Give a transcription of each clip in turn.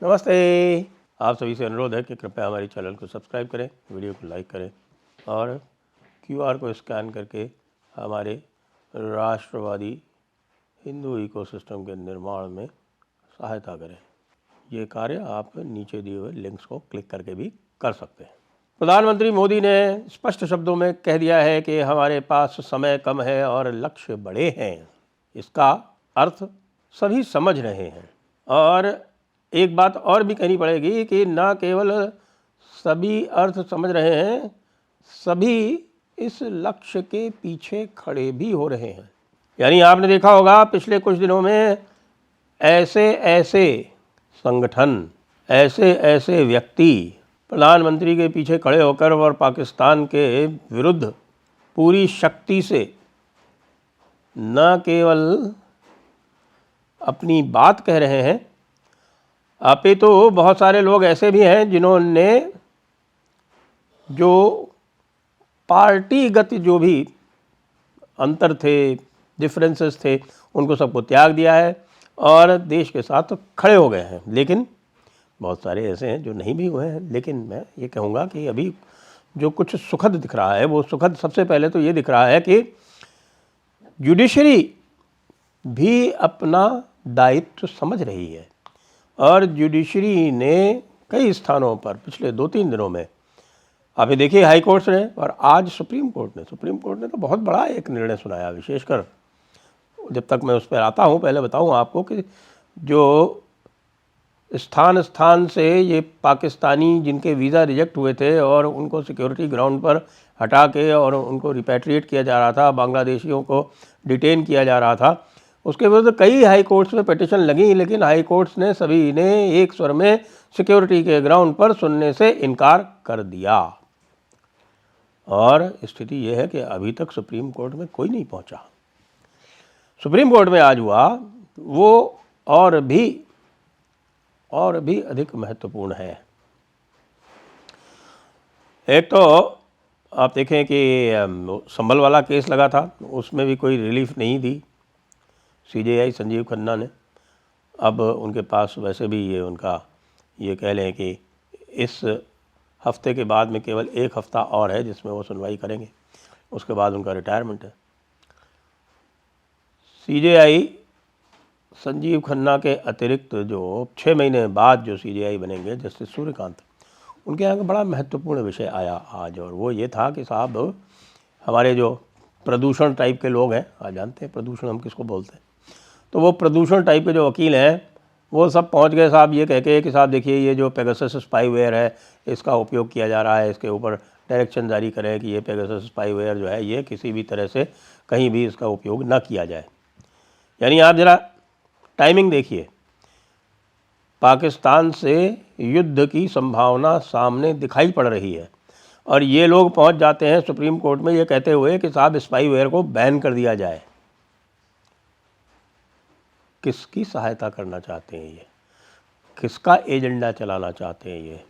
नमस्ते। आप सभी से अनुरोध है कि कृपया हमारे चैनल को सब्सक्राइब करें, वीडियो को लाइक करें और क्यूआर को स्कैन करके हमारे राष्ट्रवादी हिंदू इकोसिस्टम के निर्माण में सहायता करें। ये कार्य आप नीचे दिए हुए लिंक्स को क्लिक करके भी कर सकते हैं। प्रधानमंत्री मोदी ने स्पष्ट शब्दों में कह दिया है कि हमारे पास समय कम है और लक्ष्य बड़े हैं। इसका अर्थ सभी समझ रहे हैं और एक बात और भी कहनी पड़ेगी कि न केवल सभी अर्थ समझ रहे हैं, सभी इस लक्ष्य के पीछे खड़े भी हो रहे हैं। यानी आपने देखा होगा पिछले कुछ दिनों में ऐसे ऐसे संगठन, ऐसे ऐसे व्यक्ति प्रधानमंत्री के पीछे खड़े होकर और पाकिस्तान के विरुद्ध पूरी शक्ति से न केवल अपनी बात कह रहे हैं, अपितु बहुत सारे लोग ऐसे भी हैं जिन्होंने जो पार्टीगत जो भी अंतर थे, डिफरेंसेस थे, उनको सबको त्याग दिया है और देश के साथ खड़े हो गए हैं। लेकिन बहुत सारे ऐसे हैं जो नहीं भी हुए हैं। लेकिन मैं ये कहूँगा कि अभी जो कुछ सुखद दिख रहा है, वो सुखद सबसे पहले तो ये दिख रहा है कि जुडिशरी भी अपना दायित्व समझ रही है और जुडिशरी ने कई स्थानों पर पिछले 2-3 दिनों में, अभी देखिए हाई कोर्ट ने और आज सुप्रीम कोर्ट ने तो बहुत बड़ा एक निर्णय सुनाया। विशेषकर जब तक मैं उस पर आता हूँ, पहले बताऊँ आपको कि जो स्थान स्थान से ये पाकिस्तानी जिनके वीज़ा रिजेक्ट हुए थे और उनको सिक्योरिटी ग्राउंड पर हटा के और उनको रिपैट्रिएट किया जा रहा था, बांग्लादेशियों को डिटेन किया जा रहा था, उसके विरुद्ध कई हाई कोर्ट्स में पिटिशन लगी। लेकिन हाई कोर्ट्स ने सभी ने एक स्वर में सिक्योरिटी के ग्राउंड पर सुनने से इनकार कर दिया और स्थिति यह है कि अभी तक सुप्रीम कोर्ट में कोई नहीं पहुंचा। सुप्रीम कोर्ट में आज हुआ वो और भी अधिक महत्वपूर्ण है। एक तो आप देखें कि संभल वाला केस लगा था, उसमें भी कोई रिलीफ नहीं दी सीजेआई संजीव खन्ना ने। अब उनके पास वैसे भी ये उनका ये कह लें कि इस हफ्ते के बाद में केवल 1 हफ्ता और है जिसमें वो सुनवाई करेंगे, उसके बाद उनका रिटायरमेंट है। सीजेआई संजीव खन्ना के अतिरिक्त जो 6 महीने बाद जो सीजेआई बनेंगे जस्टिस सूर्यकांत, उनके यहाँ का बड़ा महत्वपूर्ण विषय आया आज, और वो ये था कि साहब हमारे जो प्रदूषण टाइप के लोग हैं, आज जानते हैं प्रदूषण हम किसको बोलते हैं, तो वो प्रदूषण टाइप के जो वकील हैं वो सब पहुंच गए साहब ये कह के कि साहब देखिए ये जो पेगासस स्पाईवेयर है इसका उपयोग किया जा रहा है, इसके ऊपर डायरेक्शन जारी करें कि ये पेगासस स्पाईवेयर जो है ये किसी भी तरह से कहीं भी इसका उपयोग ना किया जाए। यानी आप ज़रा टाइमिंग देखिए, पाकिस्तान से युद्ध की संभावना सामने दिखाई पड़ रही है और ये लोग पहुंच जाते हैं सुप्रीम कोर्ट में ये कहते हुए कि साहब स्पाईवेयर को बैन कर दिया जाए। किसकी सहायता करना चाहते हैं ये, किसका एजेंडा चलाना चाहते हैं ये?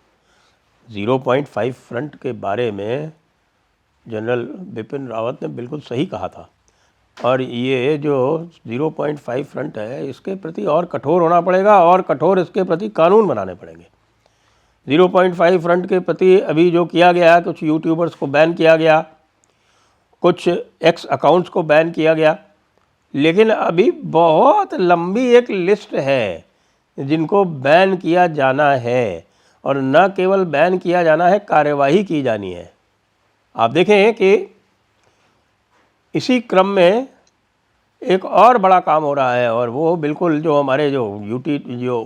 0.5 फ्रंट के बारे में जनरल बिपिन रावत ने बिल्कुल सही कहा था और ये जो 0.5 फ्रंट है इसके प्रति और कठोर होना पड़ेगा और कठोर इसके प्रति कानून बनाने पड़ेंगे। 0.5 फ्रंट के प्रति अभी जो किया गया, कुछ यूट्यूबर्स को बैन किया गया, कुछ एक्स अकाउंट्स को बैन किया गया, लेकिन अभी बहुत लंबी एक लिस्ट है जिनको बैन किया जाना है और न केवल बैन किया जाना है, कार्यवाही की जानी है। आप देखें कि इसी क्रम में एक और बड़ा काम हो रहा है और वो बिल्कुल जो हमारे जो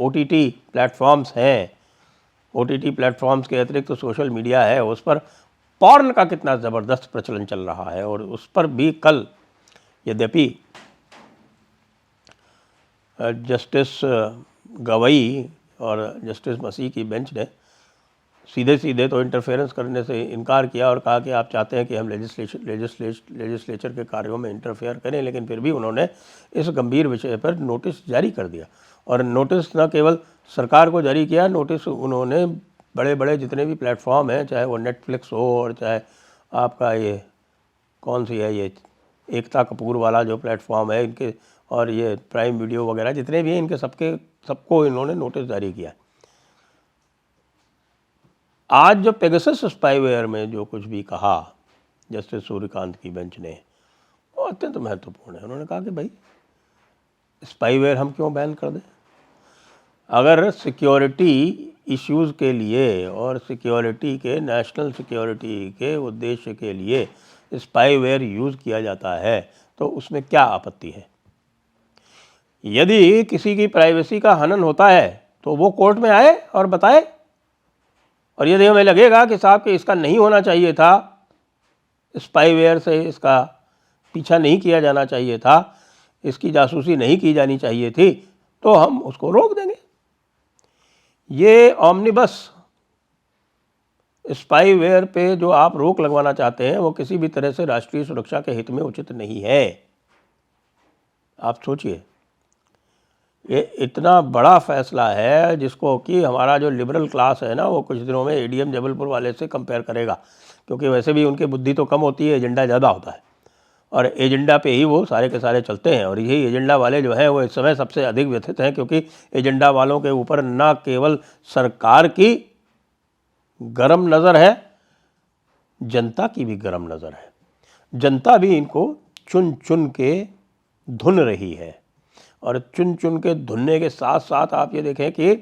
OTT प्लेटफॉर्म्स हैं, OTT प्लेटफॉर्म्स के अतिरिक्त तो सोशल मीडिया है, उस पर पॉर्न का कितना ज़बरदस्त प्रचलन चल रहा है और उस पर भी कल यद्यपि जस्टिस गवई और जस्टिस मसीह की बेंच ने सीधे तो इंटरफेरेंस करने से इनकार किया और कहा कि आप चाहते हैं कि हम लेजिस्लेचर के कार्यों में इंटरफेयर करें, लेकिन फिर भी उन्होंने इस गंभीर विषय पर नोटिस जारी कर दिया और नोटिस न केवल सरकार को जारी किया, नोटिस उन्होंने बड़े बड़े जितने भी प्लेटफॉर्म हैं, चाहे वो नेटफ्लिक्स हो और चाहे आपका ये कौन सी है ये एकता कपूर वाला जो प्लेटफॉर्म है इनके, और ये प्राइम वीडियो वगैरह जितने भी हैं, इनके सबको इन्होंने नोटिस जारी किया आज जो पेगासस स्पाईवेयर में जो कुछ भी कहा जस्टिस सूर्यकांत की बेंच ने, वो अत्यंत महत्वपूर्ण है। उन्होंने कहा कि भाई स्पाईवेयर हम क्यों बैन कर दें? अगर सिक्योरिटी इश्यूज़ के लिए और सिक्योरिटी के, नेशनल सिक्योरिटी के उद्देश्य के लिए स्पाईवेयर यूज़ किया जाता है तो उसमें क्या आपत्ति है? यदि किसी की प्राइवेसी का हनन होता है तो वो कोर्ट में आए और बताए, और यदि हमें लगेगा कि साहब कि इसका नहीं होना चाहिए था, स्पाईवेयर से इसका पीछा नहीं किया जाना चाहिए था, इसकी जासूसी नहीं की जानी चाहिए थी, तो हम उसको रोक देंगे। ये ऑमनिबस स्पाईवेयर पे जो आप रोक लगवाना चाहते हैं वो किसी भी तरह से राष्ट्रीय सुरक्षा के हित में उचित नहीं है। आप सोचिए, ये इतना बड़ा फैसला है जिसको कि हमारा जो लिबरल क्लास है ना, वो कुछ दिनों में एडीएम जबलपुर वाले से कंपेयर करेगा, क्योंकि वैसे भी उनकी बुद्धि तो कम होती है, एजेंडा ज़्यादा होता है, और एजेंडा पे ही वो सारे के सारे चलते हैं। और यही एजेंडा वाले जो हैं वो इस समय सबसे अधिक व्यथित हैं, क्योंकि एजेंडा वालों के ऊपर न केवल सरकार की गरम नज़र है, जनता की भी गरम नज़र है। जनता भी इनको चुन चुन के धुन रही है, और चुन चुन के धुनने के साथ साथ आप ये देखें कि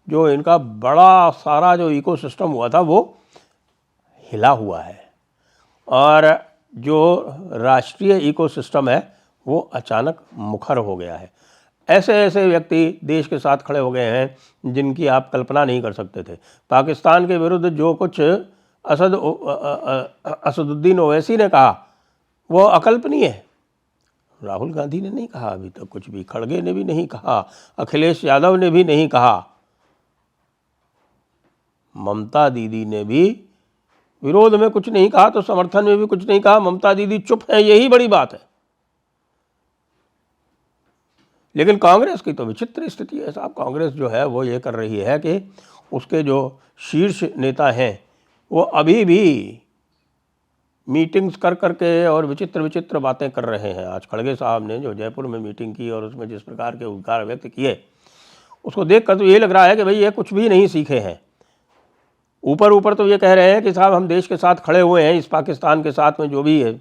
जो इनका बड़ा सारा जो इकोसिस्टम हुआ था वो हिला हुआ है, और जो राष्ट्रीय इकोसिस्टम है वो अचानक मुखर हो गया है। ऐसे ऐसे व्यक्ति देश के साथ खड़े हो गए हैं जिनकी आप कल्पना नहीं कर सकते थे। पाकिस्तान के विरुद्ध जो कुछ असदुद्दीन ओवैसी ने कहा वो अकल्पनीय है। राहुल गांधी ने नहीं कहा अभी तक कुछ भी, खड़गे ने भी नहीं कहा, अखिलेश यादव ने भी नहीं कहा, ममता दीदी ने भी विरोध में कुछ नहीं कहा तो समर्थन में भी कुछ नहीं कहा। ममता दीदी चुप है, यही बड़ी बात है। लेकिन कांग्रेस की तो विचित्र स्थिति है साहब। कांग्रेस जो है वो ये कर रही है कि उसके जो शीर्ष नेता हैं वो अभी भी मीटिंग्स कर करके और विचित्र विचित्र बातें कर रहे हैं। आज खड़गे साहब ने जो जयपुर में मीटिंग की और उसमें जिस प्रकार के उद्गार व्यक्त किए, उसको देख कर तो ये लग रहा है कि भाई ये कुछ भी नहीं सीखे हैं। ऊपर ऊपर तो ये कह रहे हैं कि साहब हम देश के साथ खड़े हुए हैं, इस पाकिस्तान के साथ में जो भी है,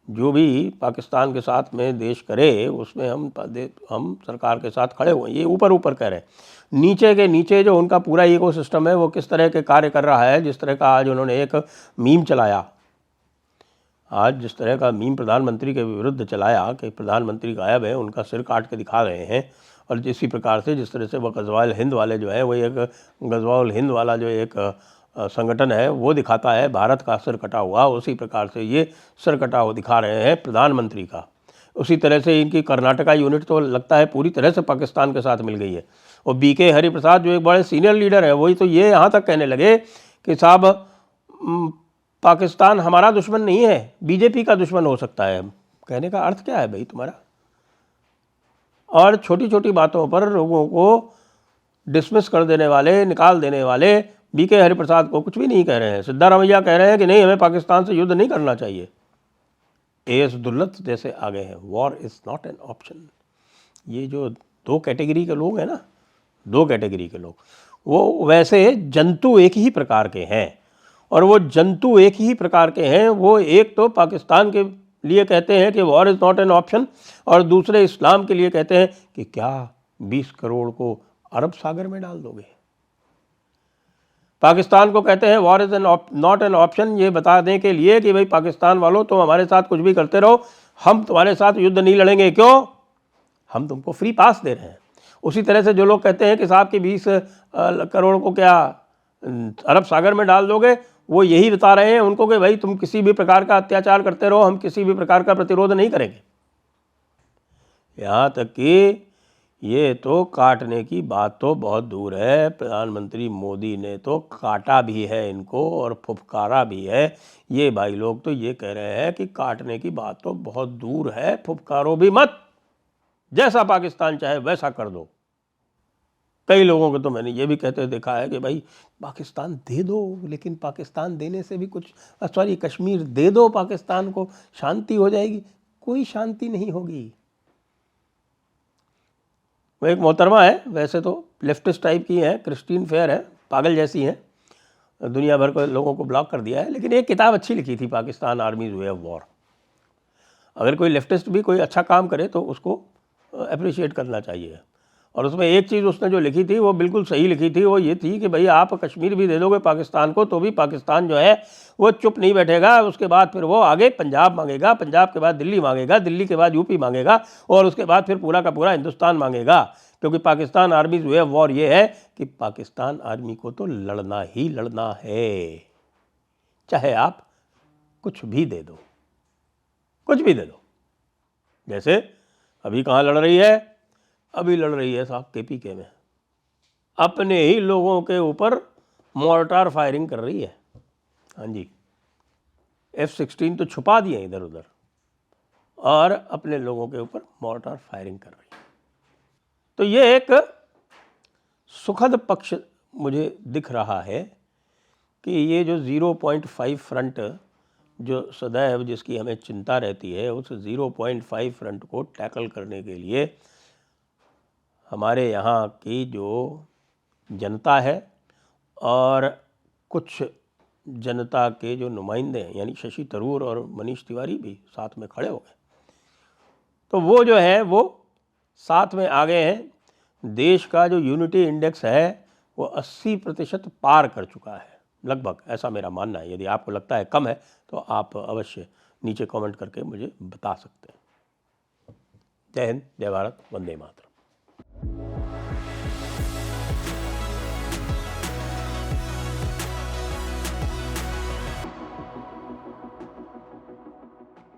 जो भी पाकिस्तान के साथ में देश करे उसमें हम सरकार के साथ खड़े हुए हैं, ये ऊपर ऊपर कह रहे हैं। नीचे के नीचे जो उनका पूरा इकोसिस्टम है वो किस तरह के कार्य कर रहा है, जिस तरह का आज उन्होंने एक मीम चलाया, आज जिस तरह का मीम प्रधानमंत्री के विरुद्ध चलाया कि प्रधानमंत्री गायब है, उनका सिर काट के दिखा रहे हैं, और इसी प्रकार से जिस तरह से वह गज़वाल हिंद वाले जो है वो एक गज़वाल हिंद वाला जो एक संगठन है वो दिखाता है भारत का सिर कटा हुआ, उसी प्रकार से ये सिर कटा हुआ दिखा रहे हैं प्रधानमंत्री का। उसी तरह से इनकी कर्नाटका यूनिट तो लगता है पूरी तरह से पाकिस्तान के साथ मिल गई है। और बीके हरिप्रसाद जो एक बड़े सीनियर लीडर है वही तो ये यहाँ तक कहने लगे कि साहब पाकिस्तान हमारा दुश्मन नहीं है, बीजेपी का दुश्मन हो सकता है। कहने का अर्थ क्या है भाई तुम्हारा? और छोटी छोटी बातों पर लोगों को डिसमिस कर देने वाले, निकाल देने वाले बीके हरिप्रसाद को कुछ भी नहीं कह रहे हैं। सिद्धारमैया कह रहे हैं कि नहीं, हमें पाकिस्तान से युद्ध नहीं करना चाहिए। एएस दुल्लत जैसे आ गए हैं, war is not an option. ये जो दो कैटेगरी के लोग हैं ना, दो कैटेगरी के लोग, वो वैसे जंतु एक ही प्रकार के हैं, और वो जंतु एक ही प्रकार के हैं। वो एक तो पाकिस्तान के लिए कहते हैं कि war is not an option, और दूसरे इस्लाम के लिए कहते हैं कि क्या 20 करोड़ को अरब सागर में डाल दोगे। पाकिस्तान को कहते हैं war is not an option, ये बता दें के लिए कि भाई पाकिस्तान वालों तुम हमारे साथ कुछ भी करते रहो, हम तुम्हारे साथ युद्ध नहीं लड़ेंगे। क्यों? हम तुमको फ्री पास दे रहे हैं। उसी तरह से जो लोग कहते हैं कि साहब कि 20 करोड़ को क्या अरब सागर में डाल दोगे, वो यही बता रहे हैं उनको कि भाई तुम किसी भी प्रकार का अत्याचार करते रहो, हम किसी भी प्रकार का प्रतिरोध नहीं करेंगे। यहाँ तक कि ये तो काटने की बात तो बहुत दूर है, प्रधानमंत्री मोदी ने तो काटा भी है इनको और फुफकारा भी है। ये भाई लोग तो ये कह रहे हैं कि काटने की बात तो बहुत दूर है, फुफकारो भी मत, जैसा पाकिस्तान चाहे वैसा कर दो। कई लोगों को तो मैंने ये भी कहते देखा है कि भाई पाकिस्तान दे दो, लेकिन पाकिस्तान देने से भी कुछ, सॉरी कश्मीर दे दो पाकिस्तान को, शांति हो जाएगी। कोई शांति नहीं होगी। वो एक मोहतरमा है, वैसे तो लेफ्टिस्ट टाइप की है, क्रिस्टीन फेयर है, पागल जैसी हैं, दुनिया भर को लोगों को ब्लॉक कर दिया है। लेकिन एक किताब अच्छी लिखी थी, Pakistan armies way of war. अगर कोई लेफ्टिस्ट भी कोई अच्छा काम करे तो उसको अप्रिशिएट करना चाहिए। और उसमें एक चीज़ उसने जो लिखी थी वो बिल्कुल सही लिखी थी, वो ये थी कि भाई आप कश्मीर भी दे दोगे पाकिस्तान को तो भी पाकिस्तान जो है वो चुप नहीं बैठेगा। उसके बाद फिर वो आगे पंजाब मांगेगा, पंजाब के बाद दिल्ली मांगेगा, दिल्ली के बाद यूपी मांगेगा और उसके बाद फिर पूरा का पूरा हिंदुस्तान मांगेगा। क्योंकि Pakistan armies way of war ये है कि पाकिस्तान आर्मी को तो लड़ना ही लड़ना है, चाहे आप कुछ भी दे दो, कुछ भी दे दो। जैसे अभी कहाँ लड़ रही है? अभी लड़ रही है साहब KPK में, अपने ही लोगों के ऊपर मॉर्टार फायरिंग कर रही है। हाँ जी, F-16 तो छुपा दिए इधर उधर और अपने लोगों के ऊपर मॉर्टार फायरिंग कर रही है। तो ये एक सुखद पक्ष मुझे दिख रहा है कि ये जो 0.5 फ्रंट जो सदैव जिसकी हमें चिंता रहती है, उस 0.5 फ्रंट को टैकल करने के लिए हमारे यहाँ की जो जनता है और कुछ जनता के जो नुमाइंदे हैं यानी शशि थरूर और मनीष तिवारी भी साथ में खड़े हो गए, तो वो जो है वो साथ में आ गए हैं। देश का जो यूनिटी इंडेक्स है वो 80% पार कर चुका है लगभग, ऐसा मेरा मानना है। यदि आपको लगता है कम है तो आप अवश्य नीचे कमेंट करके मुझे बता सकते हैं। जय हिंद, जय भारत, वंदे मातरम।